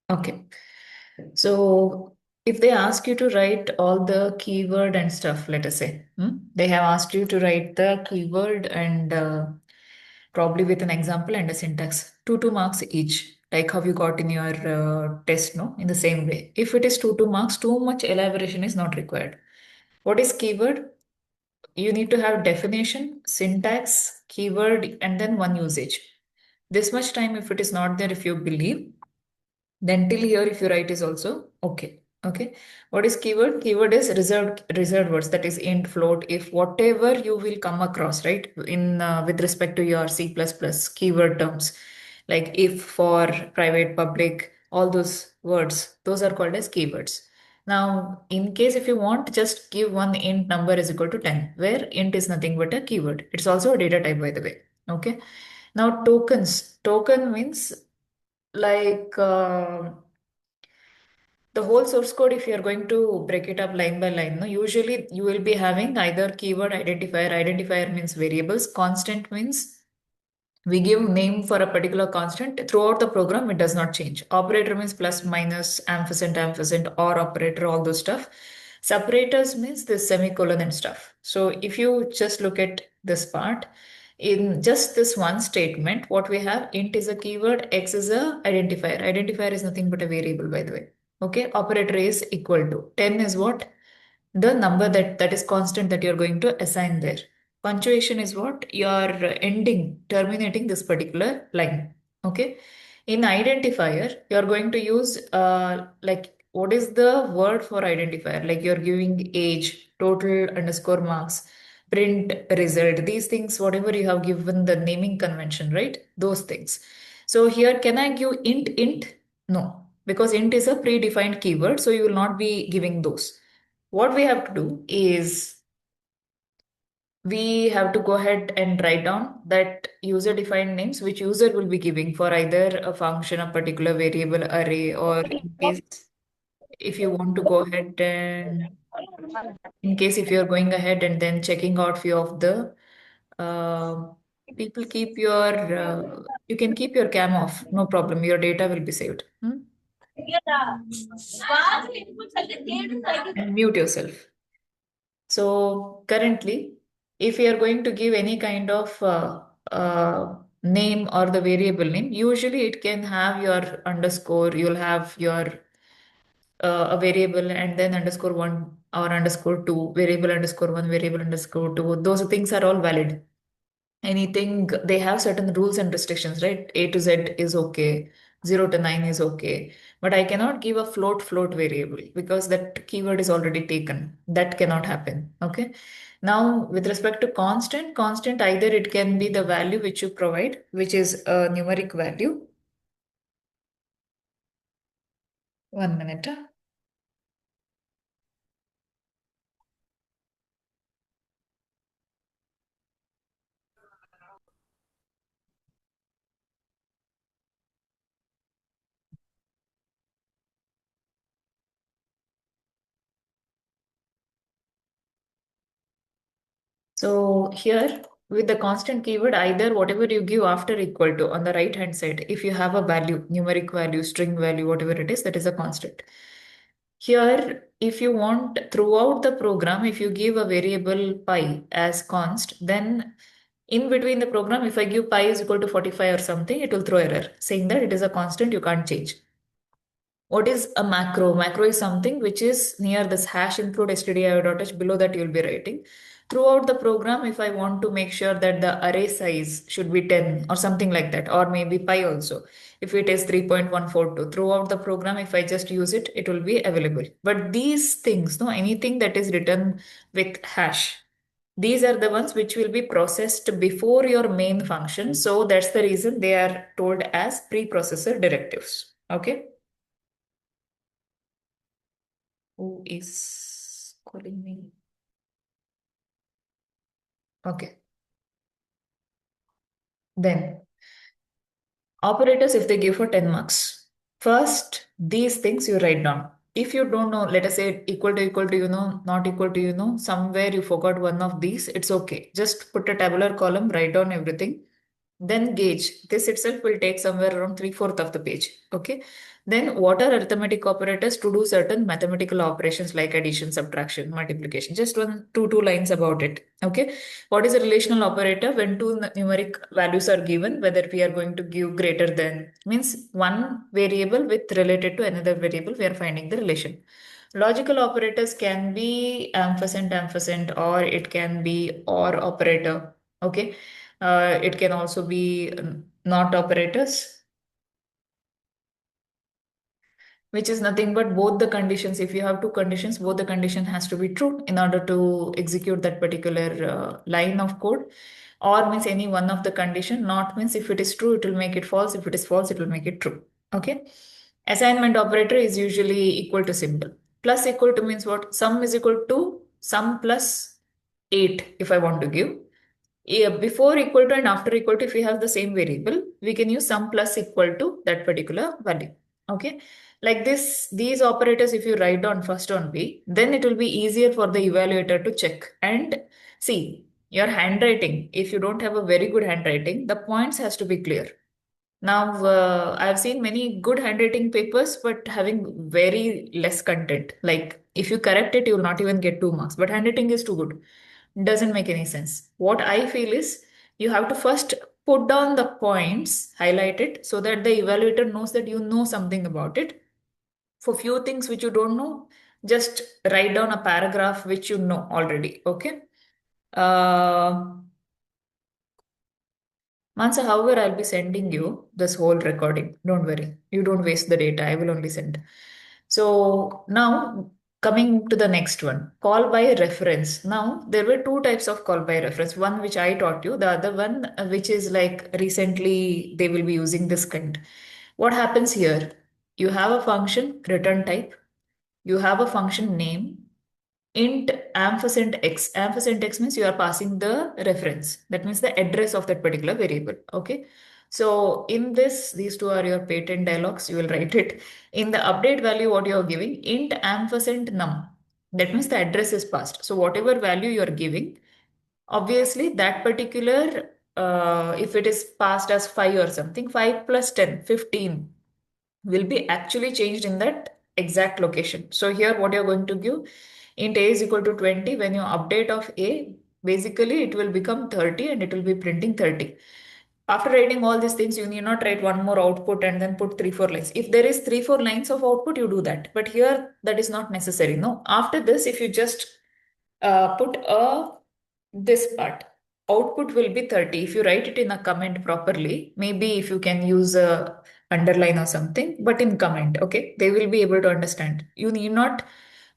Okay. So if they ask you to write all the keyword and stuff, let us say, they have asked you to write the keyword and probably with an example and a syntax, 2 marks each, like how you got in your test, no? In the same way. If it is 2 marks, too much elaboration is not required. What is keyword? You need to have definition, syntax, keyword, and then one usage. This much time, if it is not there, if you believe, then till here, if you write is also okay. Okay. What is keyword? Keyword is reserved words. That is int, float. If whatever you will come across, right, in with respect to your C++ keyword terms, like if, for, private, public, all those words, those are called as keywords. Now, in case if you want, just give one int number is equal to 10, where int is nothing but a keyword. It's also a data type, by the way. Okay. Now, tokens. Token means like the whole source code, if you're going to break it up line by line, no, usually you will be having either keyword, identifier. Identifier means variables. Constant means we give name for a particular constant. Throughout the program, it does not change. Operator means plus, minus, ampersand, ampersand, or operator, all those stuff. Separators means this semicolon and stuff. So if you just look at this part, in just this one statement, what we have, int is a keyword, x is a identifier. Identifier is nothing but a variable, by the way. Okay, operator is equal to 10 is what? The number that is constant that you're going to assign there. Punctuation is what? You're ending, terminating this particular line. Okay. In identifier, you're going to use like what is the word for identifier? Like you're giving age, total underscore marks, print result, these things, whatever you have given the naming convention, right? Those things. So here, can I give int? No, because int is a predefined keyword, so you will not be giving those. What we have to do is we have to go ahead and write down that user defined names, which user will be giving for either a function, a particular variable, array, or in case if you want to go ahead and in case if you're going ahead and then checking out few of the uh, people, keep your you can keep your cam off, no problem, your data will be saved. And mute yourself. So currently, if you are going to give any kind of name or the variable name, usually it can have your underscore, you'll have your a variable and then underscore one or underscore two, variable underscore one, variable underscore two. Those things are all valid. Anything, they have certain rules and restrictions, right? A to Z is okay, 0 to 9 is okay. But I cannot give a float variable because that keyword is already taken. That cannot happen. Okay. Now, with respect to constant, either it can be the value which you provide, which is a numeric value. 1 minute. So here with the constant keyword, either whatever you give after equal to on the right hand side, if you have a value, numeric value, string value, whatever it is, that is a constant. Here, if you want throughout the program, if you give a variable pi as const, then in between the program, if I give pi is equal to 45 or something, it will throw error saying that it is a constant, you can't change. What is a macro? Macro is something which is near this hash include stdio.h. Below that you'll be writing. Throughout the program, if I want to make sure that the array size should be 10 or something like that, or maybe pi also, if it is 3.142, throughout the program, if I just use it, it will be available. But these things, no, anything that is written with hash, these are the ones which will be processed before your main function. So that's the reason they are told as preprocessor directives. Okay. Who is calling me? Okay. Then operators, if they give for 10 marks, first these things you write down. If you don't know, let us say equal to, not equal to, somewhere you forgot one of these, it's okay. Just put a tabular column, write down everything. Then gauge. This itself will take somewhere around three-fourth of the page. Okay. Then what are arithmetic operators to do certain mathematical operations like addition, subtraction, multiplication? Just two lines about it. Okay. What is a relational operator? When two numeric values are given, whether we are going to give greater than, means one variable with related to another variable, we are finding the relation. Logical operators can be ampersand, ampersand, or it can be or operator. Okay. It can also be not operators, which is nothing but both the conditions. If you have two conditions, both the condition has to be true in order to execute that particular line of code. Or means any one of the condition. Not means if it is true, it will make it false. If it is false, it will make it true. Okay. Assignment operator is usually equal to symbol. Plus equal to means what? Sum is equal to sum plus 8 if I want to give. Yeah, before equal to and after equal to, if we have the same variable, we can use sum plus equal to that particular value. Okay. Like this, these operators, if you write down first on B, then it will be easier for the evaluator to check and see your handwriting. If you don't have a very good handwriting, the points has to be clear. Now, I've seen many good handwriting papers, but having very less content. Like if you correct it, you will not even get 2 marks. But handwriting is too good. Doesn't make any sense. What I feel is you have to first put down the points, highlight it, so that the evaluator knows that you know something about it. For few things which you don't know, just write down a paragraph which you know already. Okay. Uh, Mansa, however, I'll be sending you this whole recording. Don't worry. You don't waste the data. I will only send. So now coming to the next one, call by reference. Now there were two types of call by reference. One which I taught you, the other one which is like recently they will be using this kind. What happens here? You have a function return type. You have a function name int ampersand x. Ampersand x means you are passing the reference. That means the address of that particular variable. Okay. So in this, these two are your patent dialogues. You will write it. In the update value, what you are giving, int ampersand num. That means the address is passed. So whatever value you are giving, obviously that particular, if it is passed as 5 or something, 5 plus 10, 15 will be actually changed in that exact location. So here what you're going to give, int a is equal to 20. When you update of a, basically it will become 30 and it will be printing 30. After writing all these things, you need not write one more output and then put 3-4 lines. If there is 3-4 lines of output, you do that. But here that is not necessary. No. After this, if you just put a this part, output will be 30. If you write it in a comment properly, maybe if you can use a underline or something, but in comment, okay, they will be able to understand. You need not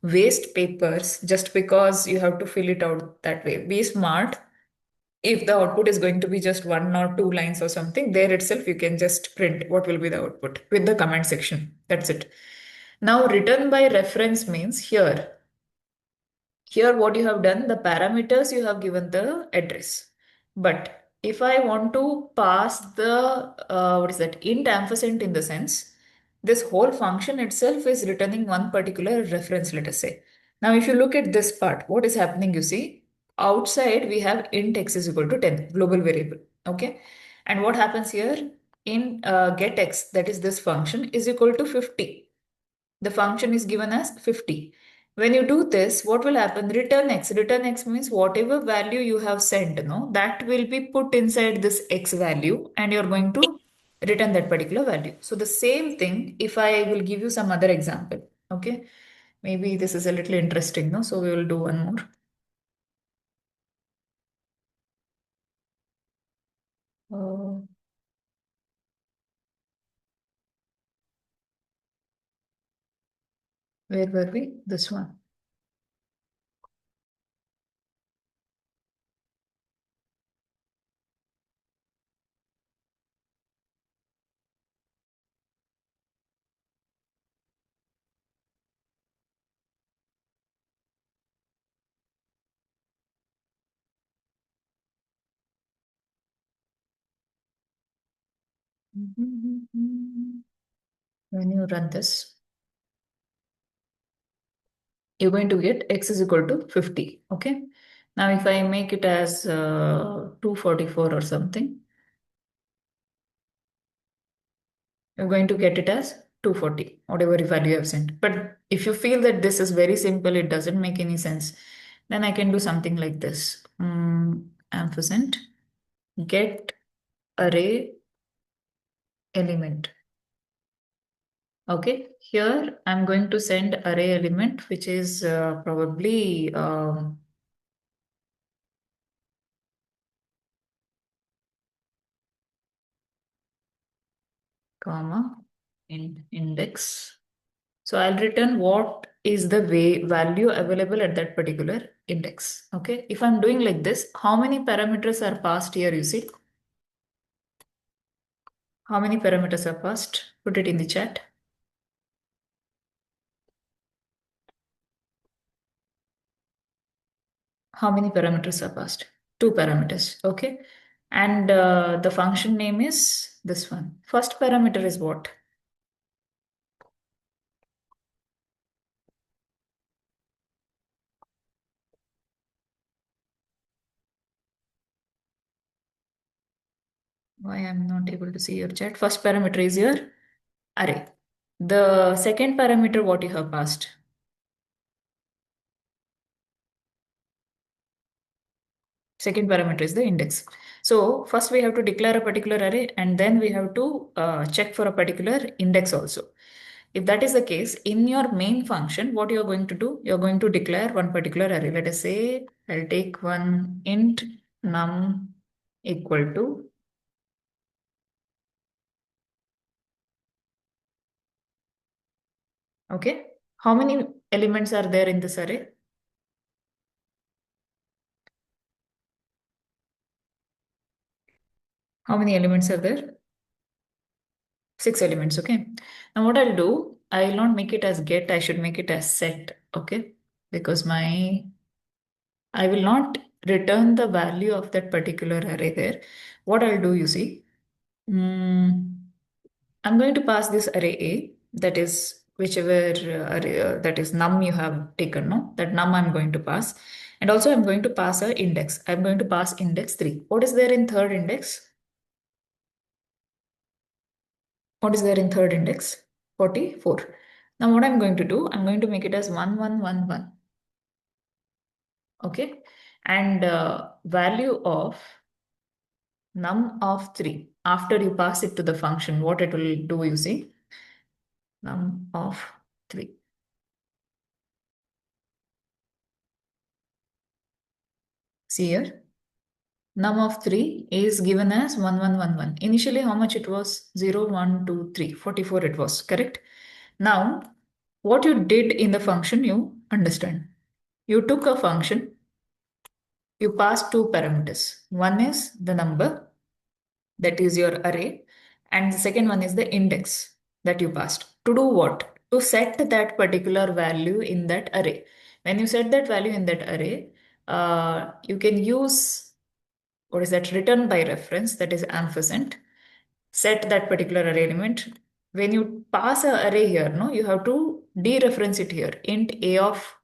waste papers just because you have to fill it out that way. Be smart. If the output is going to be just 1 or 2 lines or something, there itself you can just print what will be the output with the comment section. That's it. Now, return by reference means here, what you have done, the parameters you have given the address. But if I want to pass the, what is that, int ampersand in the sense, this whole function itself is returning one particular reference, let us say. Now, if you look at this part, what is happening, you see, outside we have int x is equal to 10, global variable. Okay. And what happens here? In get x, that is this function, is equal to 50. The function is given as 50. When you do this, what will happen? Return x. Return x means whatever value you have sent, no, that will be put inside this x value and you're going to return that particular value. So the same thing, if I will give you some other example, okay? Maybe this is a little interesting, no? So we will do one more. Uh, where were we? This one. When you run this, you're going to get x is equal to 50. Okay. Now, if I make it as 244 or something, you're going to get it as 240, whatever value you have sent. But if you feel that this is very simple, it doesn't make any sense, then I can do something like this. Ampersand get array element. Okay, here I'm going to send array element, which is probably comma in index. So I'll return what is the value available at that particular index. Okay, if I'm doing like this, how many parameters are passed here? You see, how many parameters are passed? Put it in the chat. How many parameters are passed? Two parameters. Okay, and the function name is this one. First parameter is what? Why I'm not able to see your chat? First parameter is your array. The second parameter, what you have passed? Second parameter is the index. So first we have to declare a particular array and then we have to check for a particular index also. If that is the case, in your main function, what you're going to do, you're going to declare one particular array. Let us say I'll take one int num equal to okay. How many elements are there in this array? How many elements are there? 6 elements, okay. Now what I'll do, I will not make it as get, I should make it as set, okay? Because I will not return the value of that particular array there. What I'll do, you see, I'm going to pass this array A, that is whichever array, that is num you have taken, no? That num I'm going to pass. And also I'm going to pass a index. I'm going to pass index 3. What is there in third index? What is there in third index? 44. Now what I'm going to do, I'm going to make it as 1111. Okay. And value of num of 3. After you pass it to the function, what it will do, you see? Num of 3. See here? Num of 3 is given as 1111. Initially, how much it was? 0, 1, 2, 3. 44 it was, correct? Now, what you did in the function, you understand. You took a function, you pass two parameters. One is the number, that is your array, and the second one is the index that you passed. To do what? To set that particular value in that array. When you set that value in that array, you can use what is that return by reference, that is ampersand, set that particular array element. When you pass a array here, no, you have to dereference it here, int a of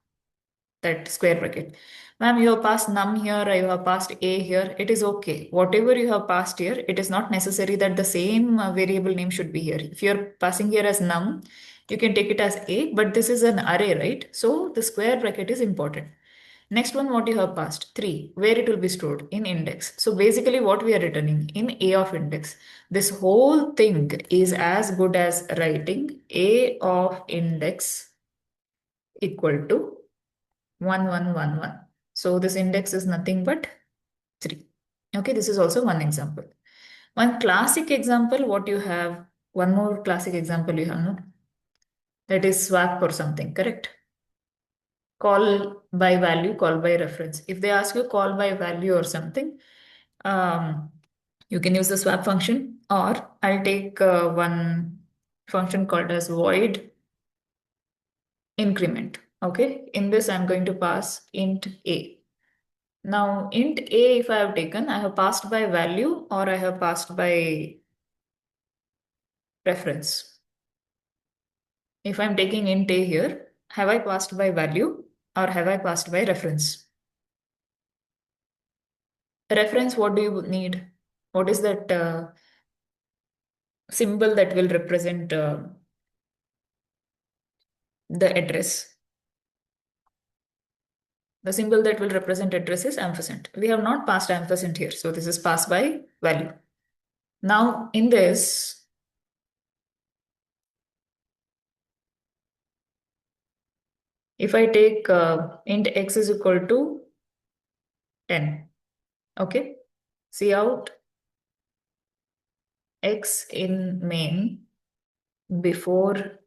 that square bracket. Ma'am, you have passed num here, you have passed a here. It is okay. Whatever you have passed here, it is not necessary that the same variable name should be here. If you're passing here as num, you can take it as a, but this is an array, right? So the square bracket is important. Next one, what you have passed? 3. Where it will be stored? In index. So basically what we are returning in a of index. This whole thing is as good as writing a of index equal to 1111. So this index is nothing but 3. Okay, this is also one example. One classic example, what you have, one more classic example you have, no? That is swap or something, correct? Call by value, call by reference. If they ask you call by value or something, you can use the swap function, or I'll take one function called as void increment. Okay, in this I'm going to pass int a. Now, int a, if I have taken, I have passed by value or I have passed by reference. If I'm taking int a here, have I passed by value or have I passed by reference? Reference, what do you need? What is that? symbol that will represent the address. The symbol that will represent address is ampersand. We have not passed ampersand here, so this is passed by value. Now in this, if I take int x is equal to 10, okay, see out x in main before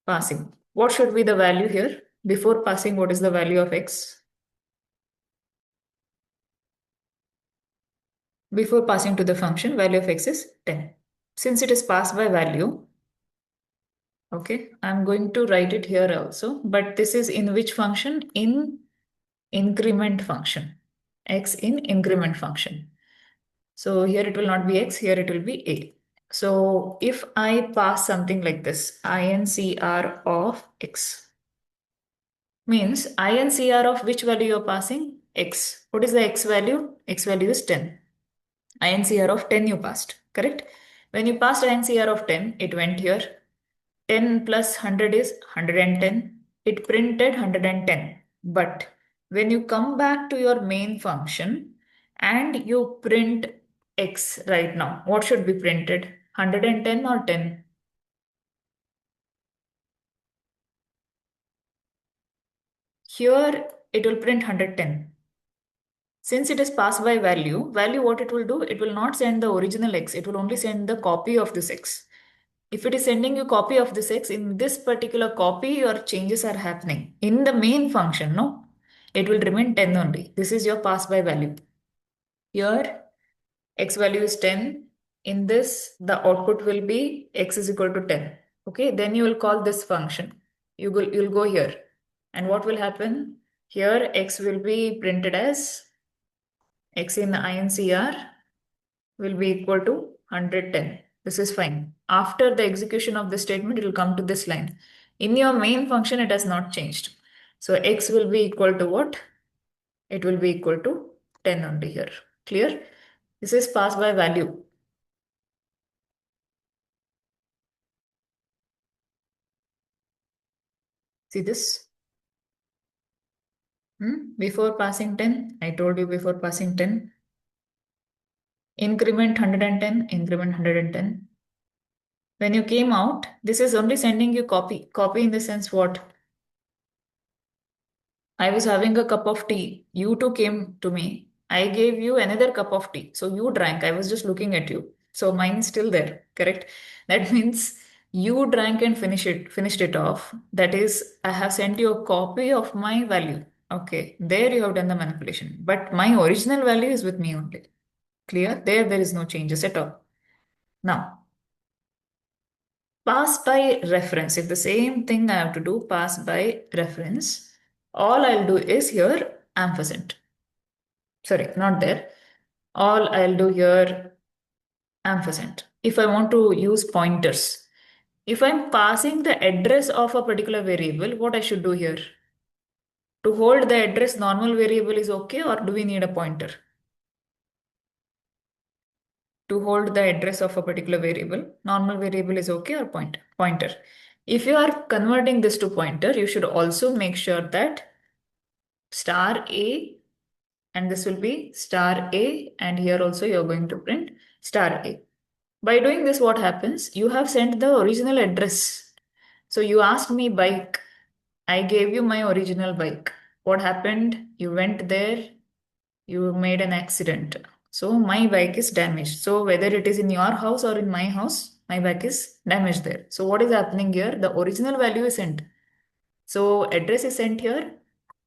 passing. What should be the value here? Before passing, what is the value of x? Before passing to the function, value of x is 10. Since it is passed by value, okay, I'm going to write it here also, but this is in which function? In increment function. X in increment function. So here it will not be x, here it will be a. So if I pass something like this, INCR of x, means INCR of which value you're passing? X. What is the x value? X value is 10. INCR of 10 you passed, correct? When you passed INCR of 10, it went here. 10 plus 100 is 110. It printed 110. But when you come back to your main function and you print x right now, what should be printed? 110 or 10? Here it will print 110. Since it is passed by value, what it will do, it will not send the original x, it will only send the copy of this x. If it is sending you copy of this x, in this particular copy, your changes are happening. In the main function, no, it will remain 10 only. This is your pass by value. Here, x value is 10. In this, the output will be x is equal to 10. Okay, then you will call this function. You'll go here. And what will happen? Here, x will be printed as x in INCR will be equal to 110. This is fine. After the execution of the statement, it will come to this line. In your main function, it has not changed. So x will be equal to what? It will be equal to 10 only here. Clear? This is passed by value. See this? Before passing 10, I told you before passing 10. Increment 110, increment 110. When you came out, this is only sending you copy. Copy in the sense what? I was having a cup of tea. You too came to me. I gave you another cup of tea. So you drank. I was just looking at you. So mine is still there. Correct? That means you drank and finished it off. That is, I have sent you a copy of my value. Okay. There you have done the manipulation. But my original value is with me only. Clear? There is no changes at all. Now, pass by reference. If the same thing I have to do, pass by reference, all I'll do is here ampersand. Sorry, not there. All I'll do here ampersand. If I want to use pointers, if I'm passing the address of a particular variable, what I should do here? To hold the address, normal variable is okay, or do we need a pointer? To hold the address of a particular variable, normal variable is okay or pointer. If you are converting this to pointer, you should also make sure that star a, and this will be star a, and here also you're going to print star a. By doing this, what happens? You have sent the original address. So you asked me bike. I gave you my original bike. What happened? You went there, you made an accident. So my bike is damaged. So whether it is in your house or in my house, my bike is damaged there. So what is happening here? The original value is sent. So address is sent here.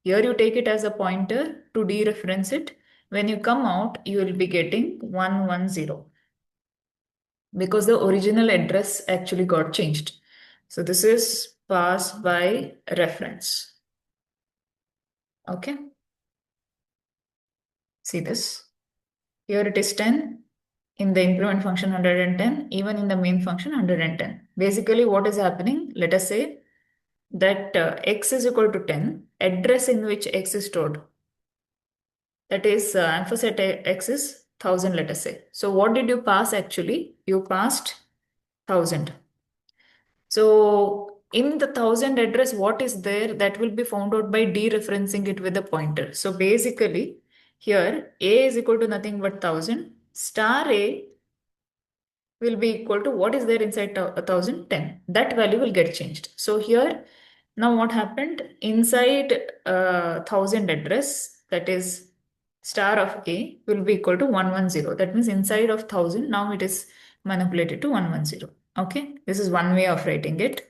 Here you take it as a pointer to dereference it. When you come out, you will be getting 110 because the original address actually got changed. So this is pass by reference. Okay. See this. Here it is 10. In the increment function 110, even in the main function 110. Basically what is happening? Let us say that x is equal to 10, address in which x is stored. That is ampersand x is 1000, let us say. So what did you pass actually? You passed 1000. So in the 1000 address, what is there that will be found out by dereferencing it with a pointer. So basically here A is equal to nothing but 1000. Star A will be equal to what is there inside 1010. That value will get changed. So here, now what happened inside 1000 address, that is star of A will be equal to 110. That means inside of 1000, now it is manipulated to 110. Okay, this is one way of writing it.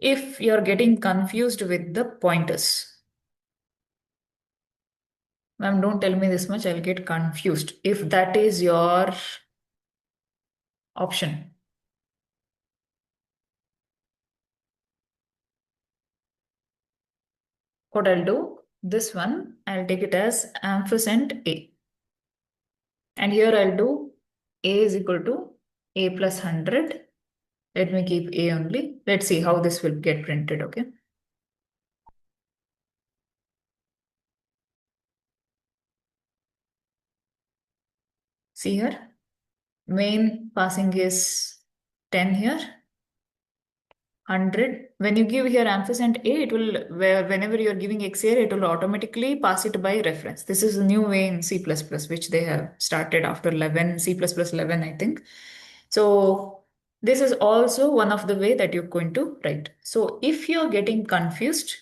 If you're getting confused with the pointers, ma'am, don't tell me this much, I'll get confused. If that is your option, what I'll do, this one, I'll take it as ampersand A. And here I'll do A is equal to A plus 100. Let me keep A only. Let's see how this will get printed, okay? See here, main passing is 10 here. 100. When you give here ampersand A, it will, whenever you're giving X here, it will automatically pass it by reference. This is a new way in C++, which they have started after 11, C++ 11, I think. So this is also one of the way that you're going to write. So if you're getting confused,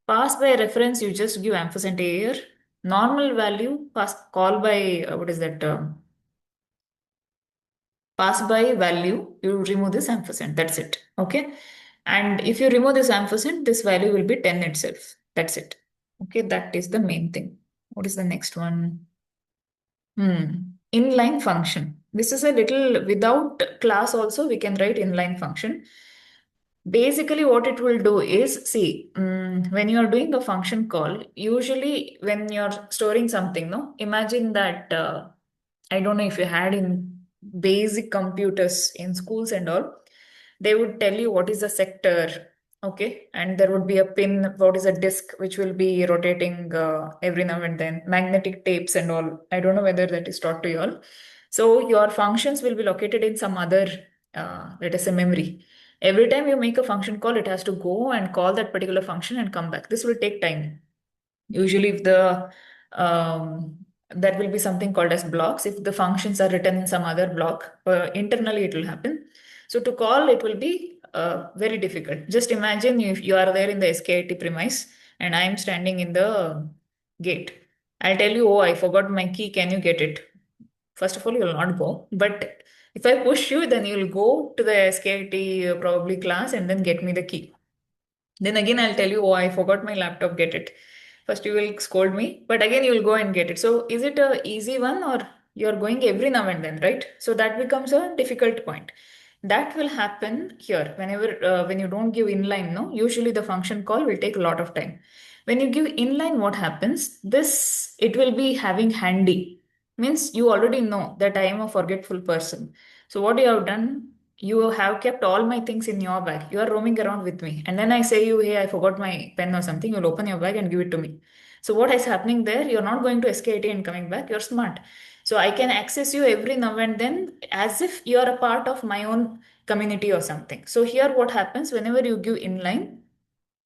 pass by reference, you just give ampersand A here. Normal value, pass call by, what is that? Pass by value, you remove this ampersand. That's it. Okay. And if you remove this ampersand, this value will be 10 itself. That's it. Okay. That is the main thing. What is the next one? Inline function. This is a little without class also, we can write inline function. Basically, what it will do is, see, when you are doing a function call, usually when you're storing something, no, imagine that, I don't know if you had in basic computers in schools and all, they would tell you what is a sector, okay, and there would be a pin, what is a disk, which will be rotating every now and then, magnetic tapes and all. I don't know whether that is taught to you all. So your functions will be located in some other, let us say, memory. Every time you make a function call, it has to go and call that particular function and come back. This will take time. Usually, if the there will be something called as blocks. If the functions are written in some other block, internally it will happen. So to call, it will be very difficult. Just imagine if you are there in the SKIT premise and I am standing in the gate. I'll tell you, oh, I forgot my key. Can you get it? First of all, you will not go. But if I push you, then you will go to the SKIT probably class and then get me the key. Then again, I'll tell you, oh, I forgot my laptop, get it. First, you will scold me, but again, you will go and get it. So, is it a easy one or you're going every now and then, right? So, that becomes a difficult point. That will happen here whenever when you don't give inline, no, usually the function call will take a lot of time. When you give inline, what happens? This, it will be having handy. Means you already know that I am a forgetful person. So, what you have done, you have kept all my things in your bag. You are roaming around with me. And then I say you, hey, I forgot my pen or something. You'll open your bag and give it to me. So what is happening there? You're not going to SKIT and coming back. You're smart. So I can access you every now and then as if you're a part of my own community or something. So here what happens whenever you give inline,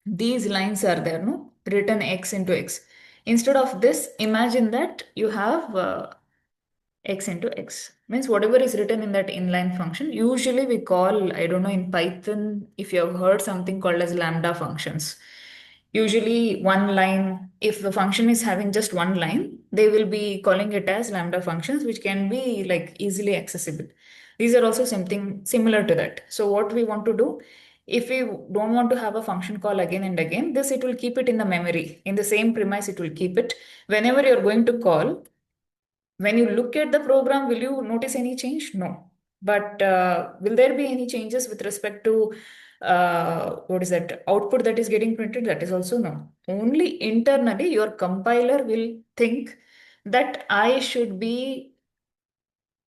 these lines are there, no? Written X into X. Instead of this, imagine that you have X into X. Means whatever is written in that inline function, usually we call, I don't know, in Python, if you have heard something called as lambda functions. Usually one line, if the function is having just one line, they will be calling it as lambda functions, which can be like easily accessible. These are also something similar to that. So what we want to do, if we don't want to have a function call again and again, this it will keep it in the memory. In the same premise, it will keep it. Whenever you're going to call, when you look at the program, will you notice any change? No. But will there be any changes with respect to what is that output that is getting printed? That is also no. Only internally, your compiler will think that I should be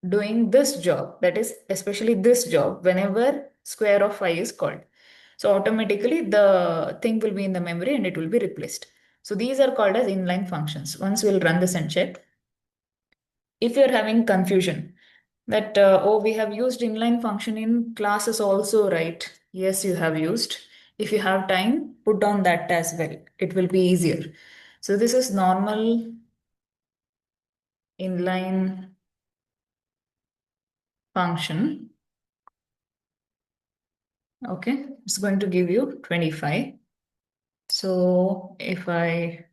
doing this job, that is, especially this job, whenever square of 5 is called. So automatically the thing will be in the memory and it will be replaced. So these are called as inline functions. Once we'll run this and check. If you're having confusion, That, oh, we have used inline function in classes also, right? Yes, you have used. If you have time, put down that as well. It will be easier. So this is normal inline function. Okay, it's going to give you 25. So if I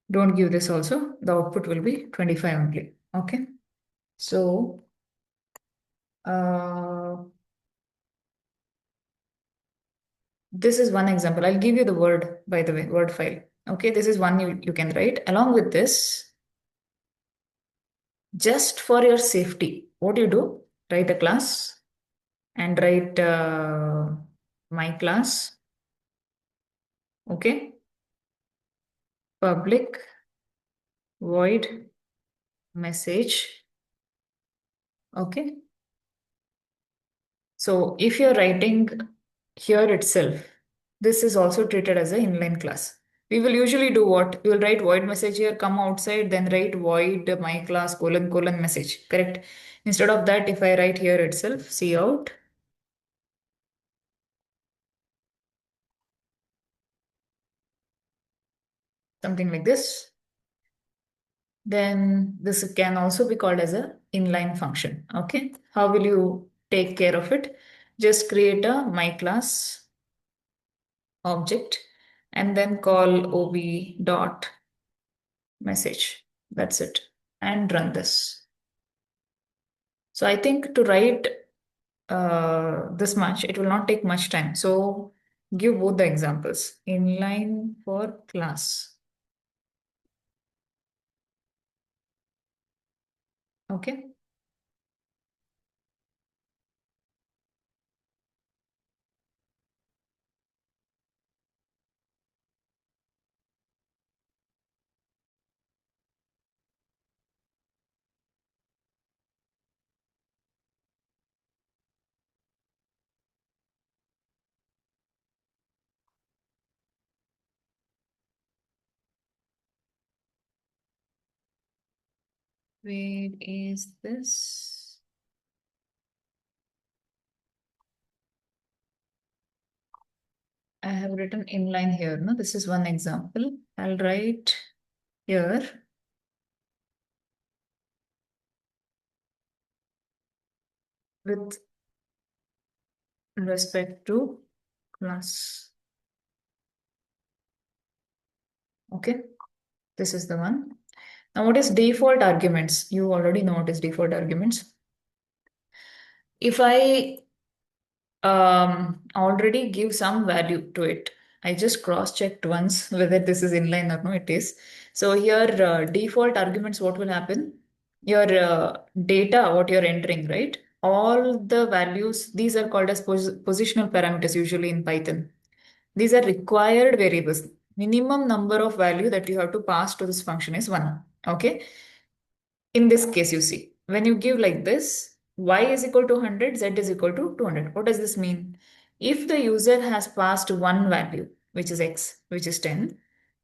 don't give this also, the output will be 25 only. Okay, so uh, this is one example. I'll give you the word, by the way, word file. Okay, this is one you can write. Along with this, just for your safety, what do you do? Write a class and write my class. Okay, public void message. Okay, so if you're writing here itself, this is also treated as an inline class. We will usually do what? We will write void message here, come outside, then write void my class colon colon message. Correct? Instead of that, if I write here itself, see out, something like this, then this can also be called as a inline function. Okay. How will you take care of it? Just create a my class object and then call ob dot message. That's it. And run this. So I think to write this much, it will not take much time. So give both the examples. Inline for class. Okay. Where is this? I have written inline here. No, this is one example. I'll write here with respect to class. Okay, this is the one. Now, what is default arguments? You already know what is default arguments. If I already give some value to it, I just cross-checked once whether this is inline or no, it is. So here, default arguments, what will happen? Your data, what you're entering, right? All the values, these are called as positional parameters usually in Python. These are required variables. Minimum number of value that you have to pass to this function is one. Okay. In this case, you see, when you give like this, y is equal to 100, z is equal to 200. What does this mean? If the user has passed one value, which is x, which is 10,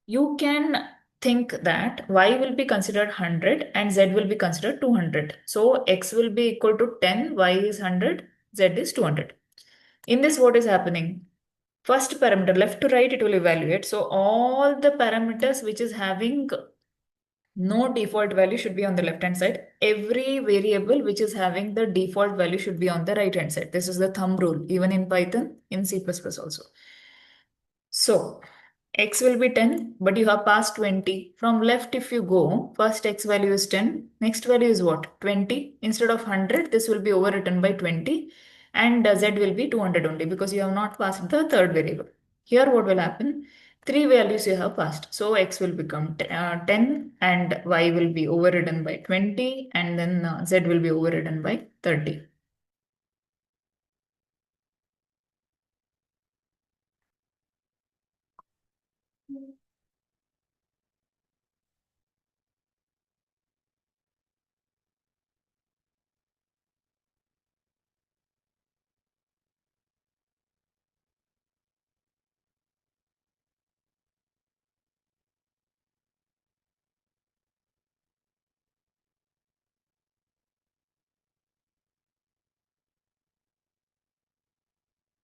you can think that y will be considered 100 and z will be considered 200. So x will be equal to 10, y is 100, z is 200. In this, what is happening? First parameter, left to right, it will evaluate. So all the parameters which is having no default value should be on the left hand side. Every variable which is having the default value should be on the right hand side. This is the thumb rule, even in Python, in C++ also. So x will be 10, but you have passed 20. From left, if you go, first x value is 10. Next value is what? 20. Instead of 100, this will be overwritten by 20. And z will be 200 only because you have not passed the third variable. Here, what will happen? Three values you have passed. So x will become 10 and y will be overridden by 20 and then z will be overridden by 30.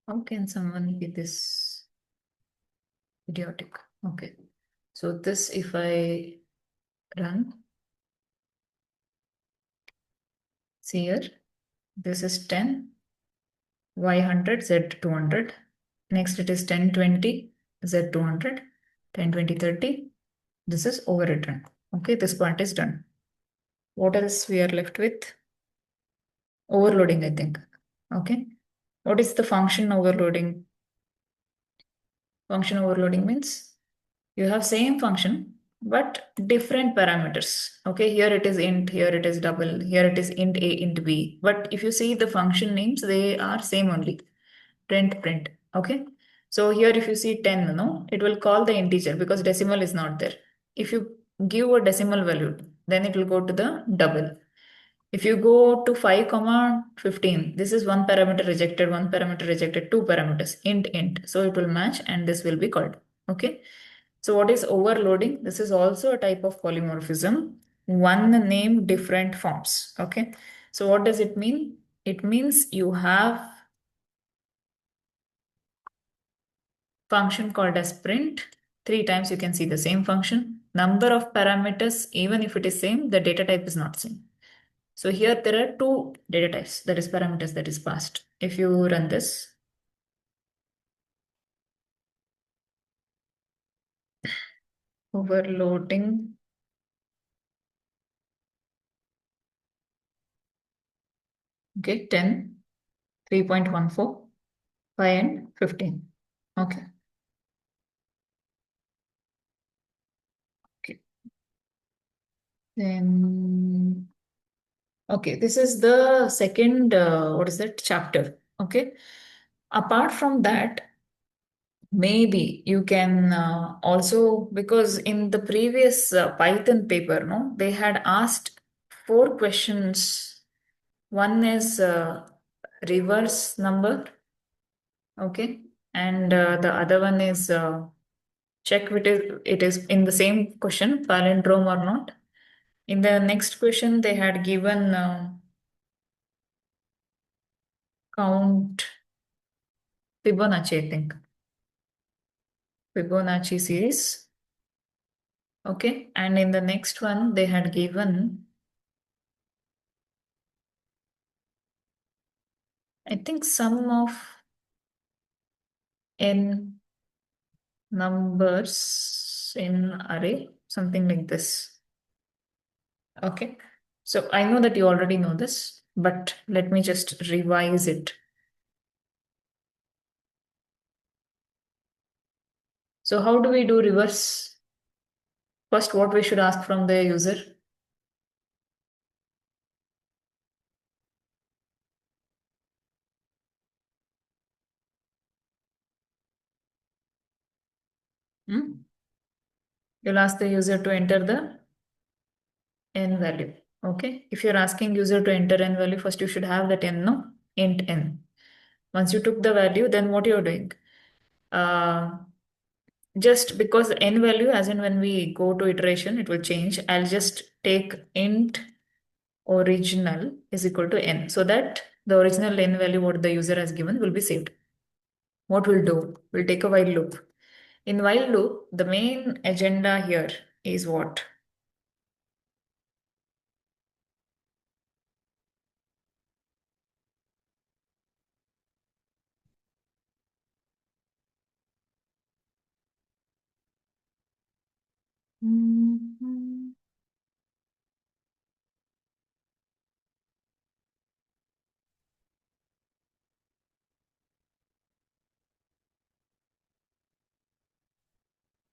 How can someone be this idiotic? Okay. So this, if I run, see here, this is 10, y 100, z 200. Next it is 10, 20, z 200, 10, 20, 30. This is overwritten. Okay, this part is done. What else we are left with? Overloading, I think. Okay. What is the function overloading? Function overloading means you have same function but different parameters. Okay, here it is int, here it is double, here it is int a, int b. But if you see the function names, they are same only. Print. Okay. So here if you see 10, no, it will call the integer because decimal is not there. If you give a decimal value, then it will go to the double. If you go to 5 comma 15, this is one parameter rejected, one parameter rejected, two parameters, int. So it will match and this will be called. Okay. So what is overloading? This is also a type of polymorphism. One name, different forms. Okay. So what does it mean? It means you have function called as print. Three times you can see the same function. Number of parameters, even if it is same, the data type is not same. So here there are two data types, that is parameters that is passed. If you run this, overloading, okay, 10, 3.14, 5 and 15. Okay. Okay. Then, okay, this is the second, what is that, chapter. Okay. Apart from that, maybe you can also, because in the previous Python paper, no, they had asked four questions. One is reverse number, okay, and the other one is check it is in the same question, palindrome or not. In the next question, they had given count Fibonacci, I think. Fibonacci series. Okay. And in the next one, they had given, I think, sum of n numbers in array, something like this. Okay. So I know that you already know this, but let me just revise it. So how do we do reverse? First, what we should ask from the user? Hmm? You'll ask the user to enter the n value. Okay. If you're asking user to enter n value, first you should have that n, no? Int n. Once you took the value, then what you're doing? Just because n value, as in when we go to iteration, it will change. I'll just take int original is equal to n so that the original n value what the user has given will be saved. What we'll do? We'll take a while loop. In while loop, the main agenda here is what? Mhm.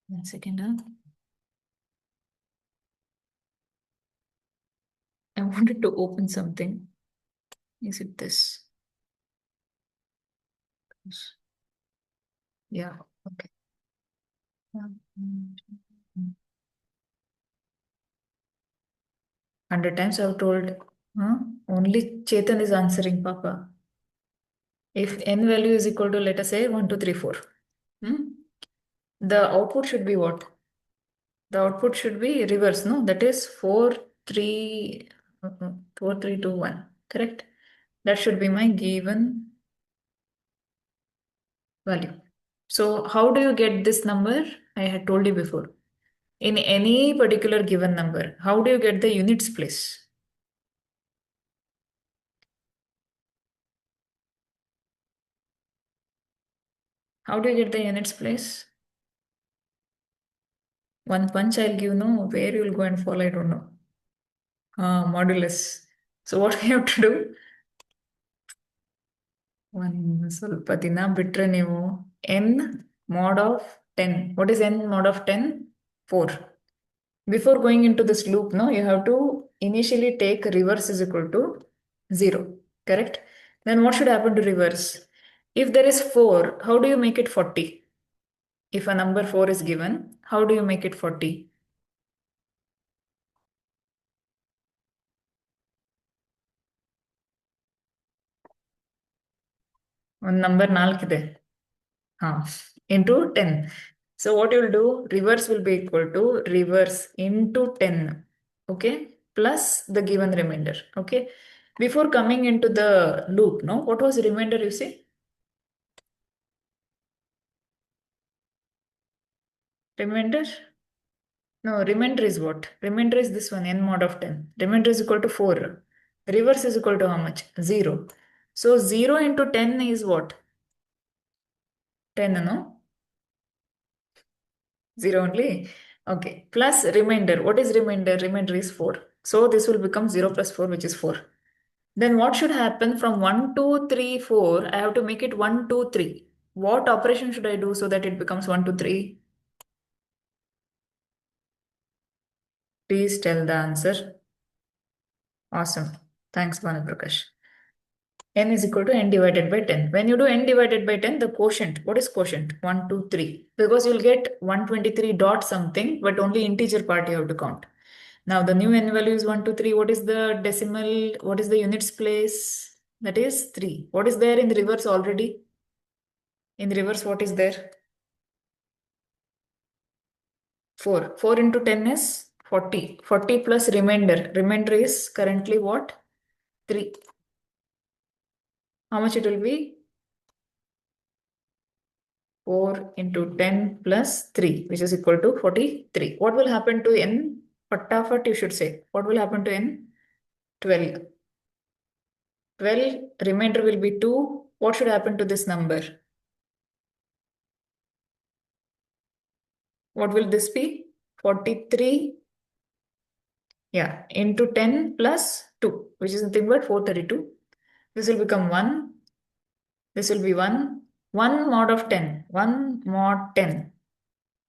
1 second. I wanted to open something. Is it this? Yeah. Okay. 100 times I've told. Huh? Only Chetan is answering, Papa. If n value is equal to, let us say, 1, 2, 3, 4. Hmm? The output should be what? The output should be reverse, no? That is 4, 3, 4, 3, 2, 1. Correct? That should be my given value. So how do you get this number? I had told you before. In any particular given number, how do you get the units place? How do you get the units place? One punch I'll give, no, where you'll go and fall, I don't know. Modulus. So what we have to do? One ಸ್ವಲ್ಪ ದಿನ ಬಿಟ್ರೆ ನೀವು n mod of 10. What is n mod of 10? 4. Before going into this loop, no, you have to initially take reverse is equal to 0. Correct? Then what should happen to reverse? If there is 4, how do you make it 40? If a number 4 is given, how do you make it 40? ಒಂದು number 4 ಇದೆ. Into 10. So what you will do, reverse will be equal to reverse into 10, okay, plus the given remainder, okay. Before coming into the loop, no, what was the remainder you say? Remainder? No, remainder is what? Remainder is this one, n mod of 10. Remainder is equal to 4. Reverse is equal to how much? 0. So 0 into 10 is what? 10, no? 0 only. Okay. Plus remainder. What is remainder? Remainder is 4. So this will become 0 plus 4, which is 4. Then what should happen from 1, 2, 3, 4? I have to make it 1, 2, 3. What operation should I do so that it becomes 1, 2, 3? Please tell the answer. Awesome. Thanks, Bhanu Prakash. N is equal to n divided by 10. When you do n divided by 10, the quotient, what is quotient? 1, 2, 3. Because you'll get 123 dot something, but only integer part you have to count. Now the new n value is 1, 2, 3. What is the decimal? What is the units place? That is 3. What is there in the reverse already? In the reverse, what is there? 4. 4 into 10 is 40. 40 plus remainder. Remainder is currently what? 3. How much it will be? 4 into 10 plus 3, which is equal to 43. What will happen to n? Fatafat, you should say. What will happen to n? 12. 12, remainder will be 2. What should happen to this number? What will this be? 43, yeah, into 10 plus 2, which is nothing but 432. This will become 1. This will be 1. 1 mod of 10. 1 mod 10.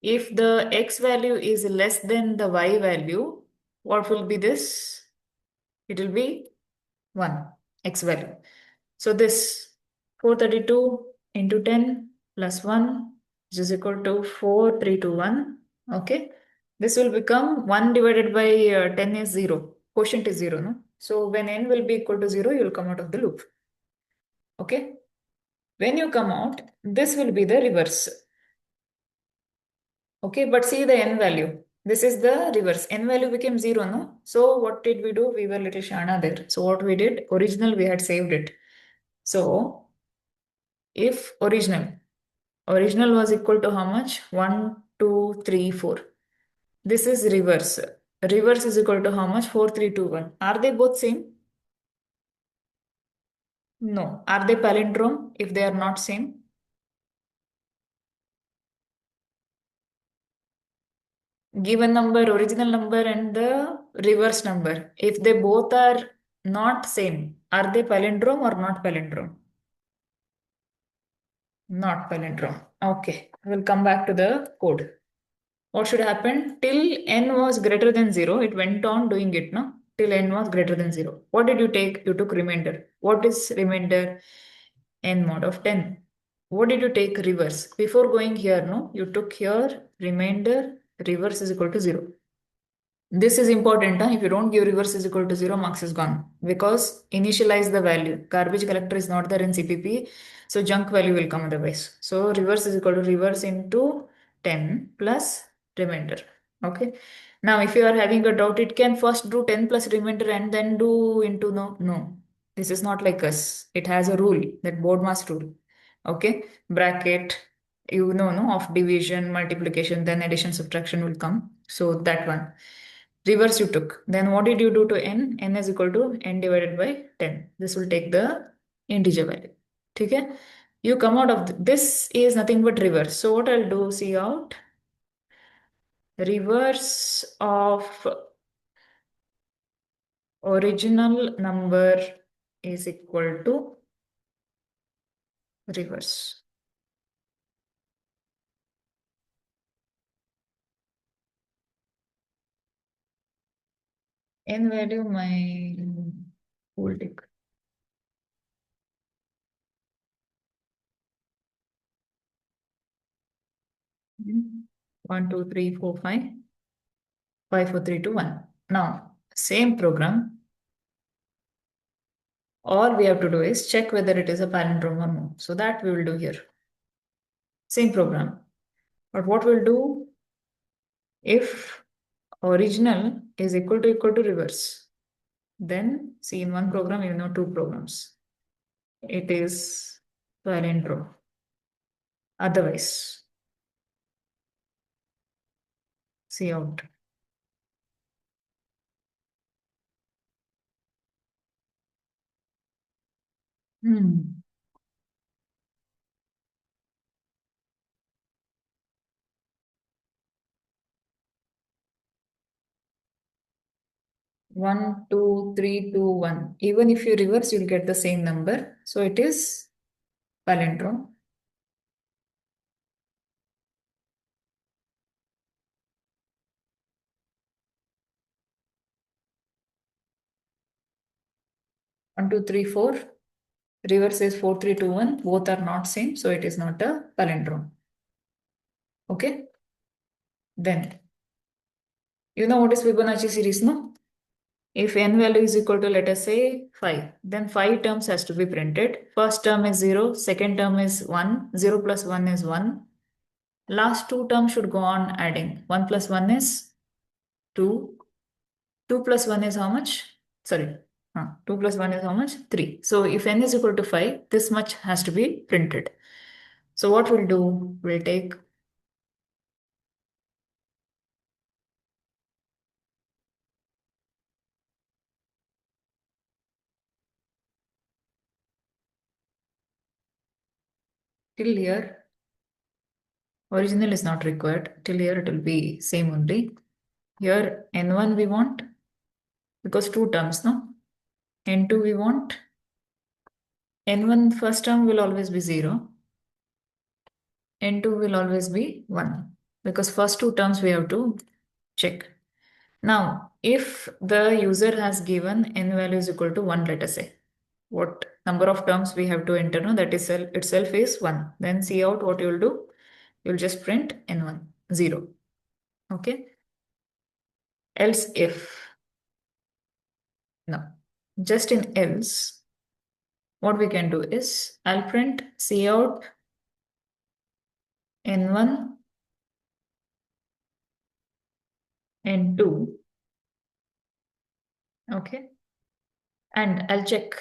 If the x value is less than the y value, what will be this? It will be 1, x value. So this 432 into 10 plus 1, which is equal to 4321. Okay. This will become 1 divided by 10 is 0. Quotient is 0, no? So when n will be equal to 0, you will come out of the loop. Okay. When you come out, this will be the reverse. Okay, but see the n value. This is the reverse. N value became 0, no? So what did we do? We were little shana there. So what we did, original, we had saved it. So if original was equal to how much? 1, 2, 3, 4. This is reverse. Reverse is equal to how much? 4, 3, 2, 1. Are they both same? No. Are they palindrome if they are not same? Given number, original number, and the reverse number. If they both are not same, are they palindrome or not palindrome? Not palindrome. Okay, we'll come back to the code. What should happen? Till n was greater than 0, it went on doing it, no? Till n was greater than 0. What did you take? You took remainder. What is remainder? N mod of 10. What did you take? Reverse. Before going here, no? You took here remainder, reverse is equal to 0. This is important. Huh? If you don't give reverse is equal to 0, marks is gone. Because initialize the value. Garbage collector is not there in CPP. So junk value will come otherwise. So reverse is equal to reverse into 10 plus remainder. Okay. Now, if you are having a doubt, it can first do 10 plus remainder and then do into no. No. This is not like us. It has a rule, that BODMAS rule. Okay, bracket, you know, no, of division, multiplication, then addition, subtraction will come. So that one. Reverse you took. Then what did you do to n? N is equal to n divided by 10. This will take the integer value. Okay? You come out of this is nothing but reverse. So what I'll do, see out reverse of original number is equal to reverse. N value my whole tick. One, two, three, four, five. 5, 4, 3, 2, 1. Now, same program, all we have to do is check whether it is a palindrome or no. So that we will do here. Same program. But what we'll do if original is equal to reverse, then see in one program, you know, two programs. It is palindrome. Otherwise, see out. Hmm. One, two, three, two, one. Even if you reverse, you'll get the same number. So it is palindrome. 1, 2, 3, 4. Reverse is 4, 3, 2, 1. Both are not same. So it is not a palindrome. Okay. Then, you know what is Fibonacci series, no? If n value is equal to, let us say, 5, then 5 terms has to be printed. First term is 0, second term is 1, 0 plus 1 is 1. Last two terms should go on adding. 1 plus 1 is 2. 2 plus 1 is how much? Sorry. 2 plus 1 is how much? 3. So if n is equal to 5, this much has to be printed. So what we'll do, we'll take till here. Original is not required. Till here it will be same only. Here n1 we want because two terms, no? N2 we want. N1 first term will always be 0. N2 will always be 1 because first two terms we have to check. Now, if the user has given n value is equal to 1, let us say, what number of terms we have to enter, no? That is itself is 1. Then see out what you will do. You'll just print n1, 0. Okay. Else if, no, just in else, what we can do is I'll print cout n1 n2. Okay. And I'll check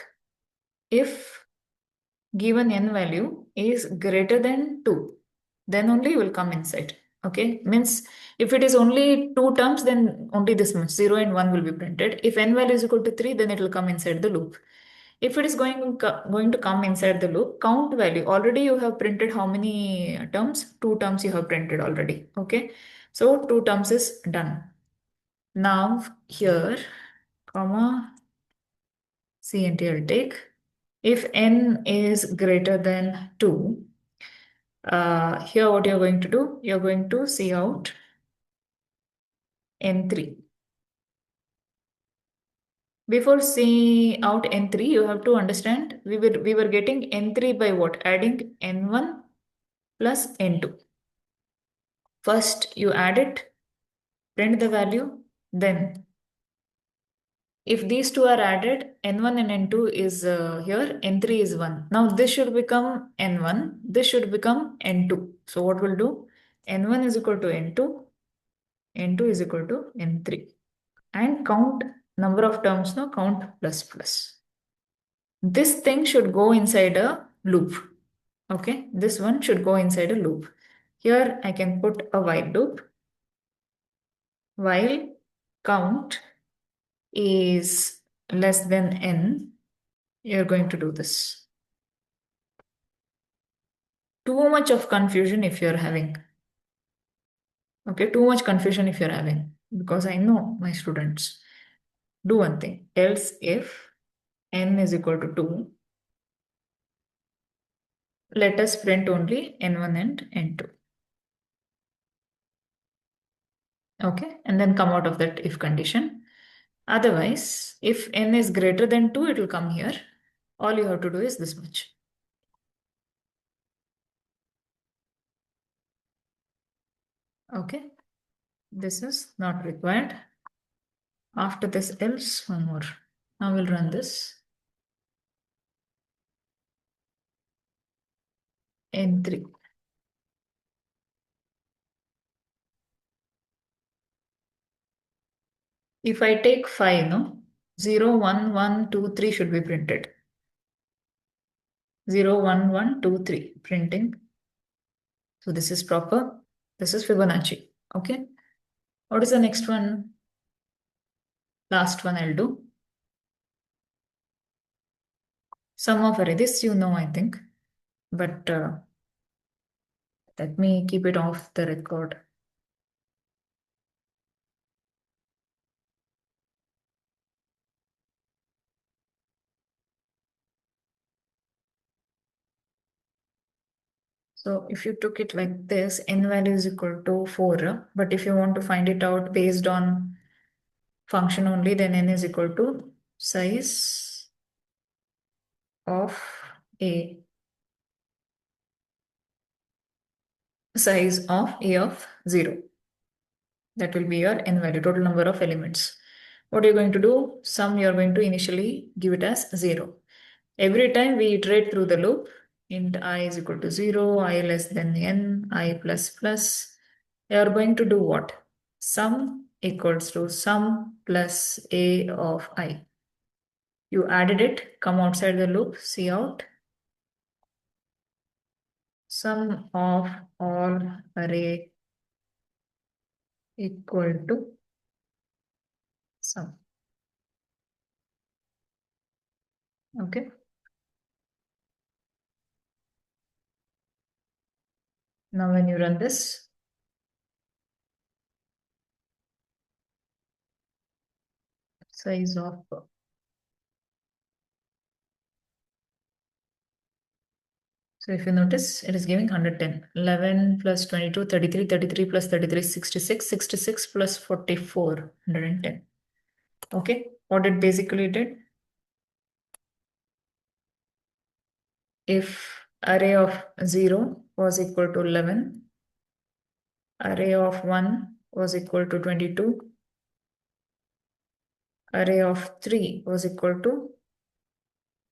if given n value is greater than 2, then only you will come inside. Okay. Means if it is only two terms, then only this much 0 and 1 will be printed. If n value is equal to 3, then it will come inside the loop. If it is going to come inside the loop, count value. Already you have printed how many terms? Two terms you have printed already. Okay. So two terms is done. Now here, comma, CNT will take. If n is greater than 2, here what you're going to do? You're going to see out n3. Before seeing out n3, you have to understand we were getting n3 by what? Adding n1 plus n2. First you add it, print the value, then if these two are added, n1 and n2 is here, n3 is 1. Now this should become n1, this should become n2. So what we'll do? n1 is equal to n2, n2 is equal to n3. And count number of terms, no, count plus plus. This thing should go inside a loop. Okay, this one should go inside a loop. Here I can put a while loop. While count is less than n, you're going to do this. Too much of confusion if you're having. Okay, too much confusion if you're having, because I know my students. Do one thing. Else if n is equal to 2, let us print only n1 and n2. Okay, and then come out of that if condition. Otherwise, if n is greater than 2, it will come here. All you have to do is this much. Okay, this is not required. After this else, one more. Now we'll run this. N3. If I take 5, no? 0, 1, 1, 2, 3 should be printed. 0, 1, 1, 2, 3 printing. So this is proper. This is Fibonacci. Okay. What is the next one? Last one I'll do. Sum of array. This you know, I think. But let me keep it off the record. So if you took it like this, n value is equal to 4. But if you want to find it out based on function only, then n is equal to size of a. Size of a of 0. That will be your n value, total number of elements. What are you going to do? Sum you are going to initially give it as 0. Every time we iterate through the loop, int I is equal to 0, I less than n, I plus plus. You are going to do what? Sum equals to sum plus a of I. You added it, come outside the loop, see out. Sum of all array equal to sum. Okay. Now when you run this, size of, so if you notice, it is giving 110. 11 plus 22, 33, 33 plus 33, 66, 66 plus 44, 110. Okay, what it basically did, if array of 0 was equal to 11, array of 1 was equal to 22, array of 3 was equal to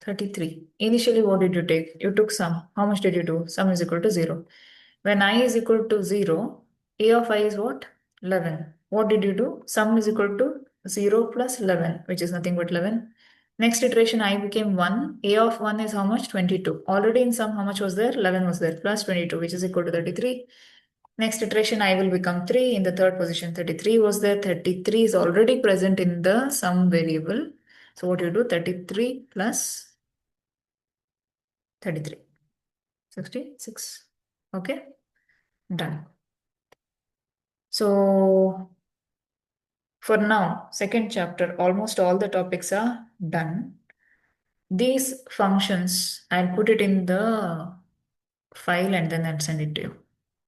33. Initially, what did you take? You took sum. How much did you do? Sum is equal to 0. When I is equal to 0, a of I is what? 11. What did you do? Sum is equal to 0 plus 11, which is nothing but 11. Next iteration, I became 1. A of 1 is how much? 22. Already in sum, how much was there? 11 was there, plus 22, which is equal to 33. Next iteration, I will become 3. In the third position, 33 was there. 33 is already present in the sum variable. So what you do? 33 plus 33. 66. Okay, done. So for now, second chapter, almost all the topics are done. These functions, I'll put it in the file and then I'll send it to you.